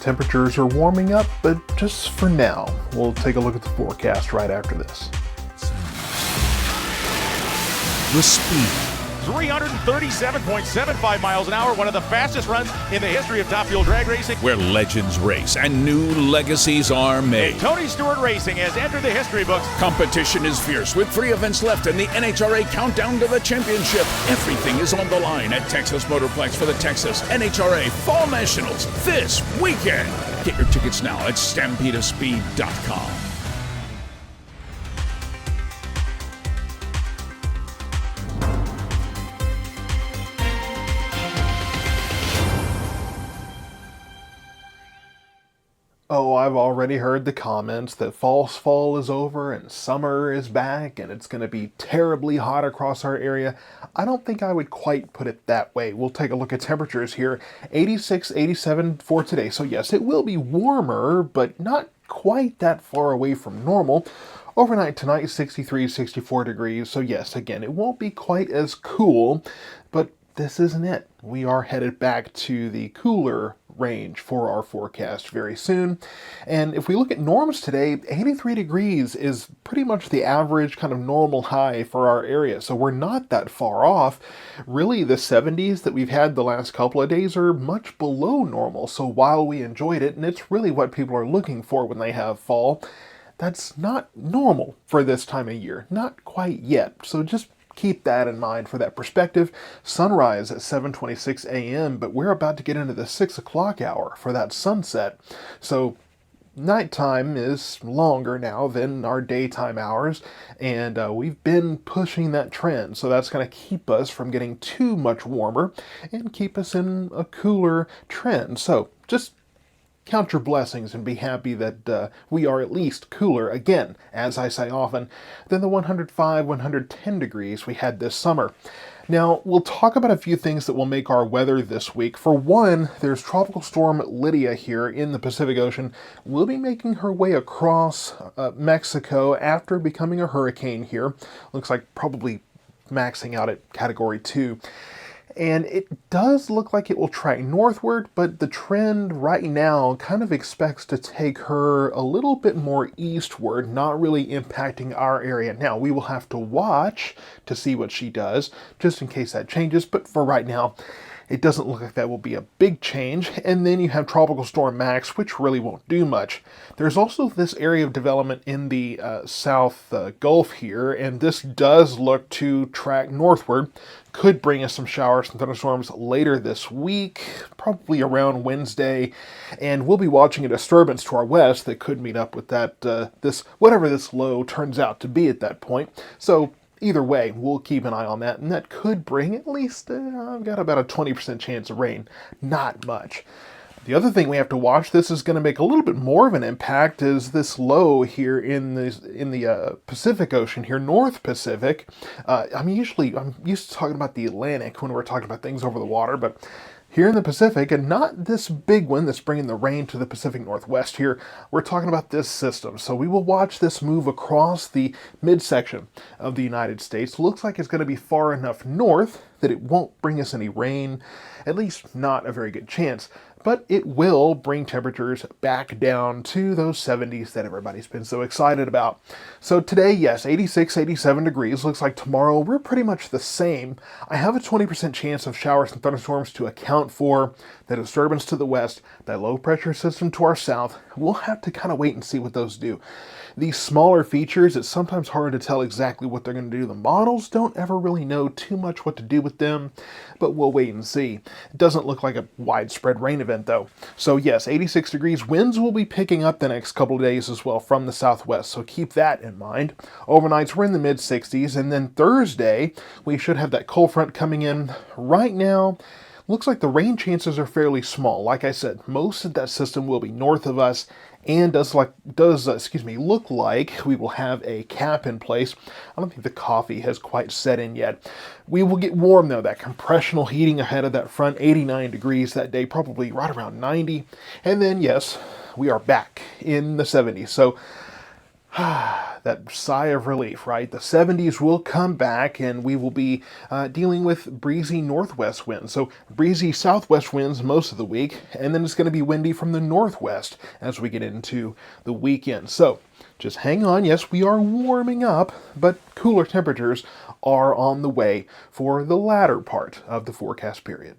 Temperatures are warming up, but just for now. We'll take a look at the forecast right after this. The speed. 337.75 miles an hour, one of the fastest runs in the history of Top Fuel drag racing. Where legends race and new legacies are made. Tony Stewart Racing has entered the history books. Competition is fierce with 3 events left in the NHRA countdown to the championship. Everything is on the line at Texas Motorplex for the Texas NHRA Fall Nationals this weekend. Get your tickets now at stampedespeed.com. Oh, I've already heard the comments that false fall is over and summer is back and it's going to be terribly hot across our area. I don't think I would quite put it that way. We'll take a look at temperatures here. 86, 87 for today. So yes, it will be warmer, but not quite that far away from normal. Overnight tonight, 63, 64 degrees. So yes, again, it won't be quite as cool, but this isn't it. We are headed back to the cooler range for our forecast very soon. And if we look at norms today, 83 degrees is pretty much the average kind of normal high for our area. So we're not that far off. Really, the 70s that we've had the last couple of days are much below normal. So while we enjoyed it, and it's really what people are looking for when they have fall, that's not normal for this time of year. Not quite yet. So just keep that in mind for that perspective. Sunrise at 7:26 a.m., but we're about to get into the 6 o'clock hour for that sunset. So nighttime is longer now than our daytime hours, and we've been pushing that trend. So that's going to keep us from getting too much warmer and keep us in a cooler trend. So just count your blessings and be happy that we are at least cooler, again, as I say often, than the 105, 110 degrees we had this summer. Now, we'll talk about a few things that will make our weather this week. For one, there's Tropical Storm Lydia here in the Pacific Ocean. Will be making her way across Mexico after becoming a hurricane here. Looks like probably maxing out at Category 2. And it does look like it will track northward, but the trend right now kind of expects to take her a little bit more eastward, not really impacting our area. Now, we will have to watch to see what she does, just in case that changes, but for right now, it doesn't look like that will be a big change. And then you have Tropical Storm Max, which really won't do much. There's also this area of development in the South Gulf here, and this does look to track northward. Could bring us some showers and thunderstorms later this week, probably around Wednesday. And we'll be watching a disturbance to our west that could meet up with that, whatever this low turns out to be at that point. So either way, we'll keep an eye on that, and that could bring at least, I've got about a 20% chance of rain. Not much. The other thing we have to watch, this is going to make a little bit more of an impact, is this low here in the Pacific Ocean here, North Pacific. I'm used to talking about the Atlantic when we're talking about things over the water, but here in the Pacific, and not this big one that's bringing the rain to the Pacific Northwest here, we're talking about this system. So we will watch this move across the midsection of the United States. Looks like it's going to be far enough north that it won't bring us any rain, at least not a very good chance. But it will bring temperatures back down to those 70s that everybody's been so excited about. So today, yes, 86, 87 degrees. Looks like tomorrow we're pretty much the same. I have a 20% chance of showers and thunderstorms to account for the disturbance to the west, that low pressure system to our south. We'll have to kind of wait and see what those do. These smaller features, it's sometimes hard to tell exactly what they're going to do. The models don't ever really know too much what to do with them, but we'll wait and see. It doesn't look like a widespread rain event though. So yes, 86 degrees. Winds will be picking up the next couple of days as well from the southwest, so keep that in mind. Overnights we're in the mid 60s, and then Thursday we should have that cold front coming in. Right now, looks like the rain chances are fairly small. Like I said, most of that system will be north of us, and does look like we will have a cap in place. I don't think the coffee has quite set in yet. We will get warm though, that compressional heating ahead of that front, 89 degrees that day, probably right around 90. And then yes, we are back in the 70s. So that sigh of relief, right? The 70s will come back and we will be dealing with breezy northwest winds. So breezy southwest winds most of the week, and then it's going to be windy from the northwest as we get into the weekend. So just hang on. Yes, we are warming up, but cooler temperatures are on the way for the latter part of the forecast period.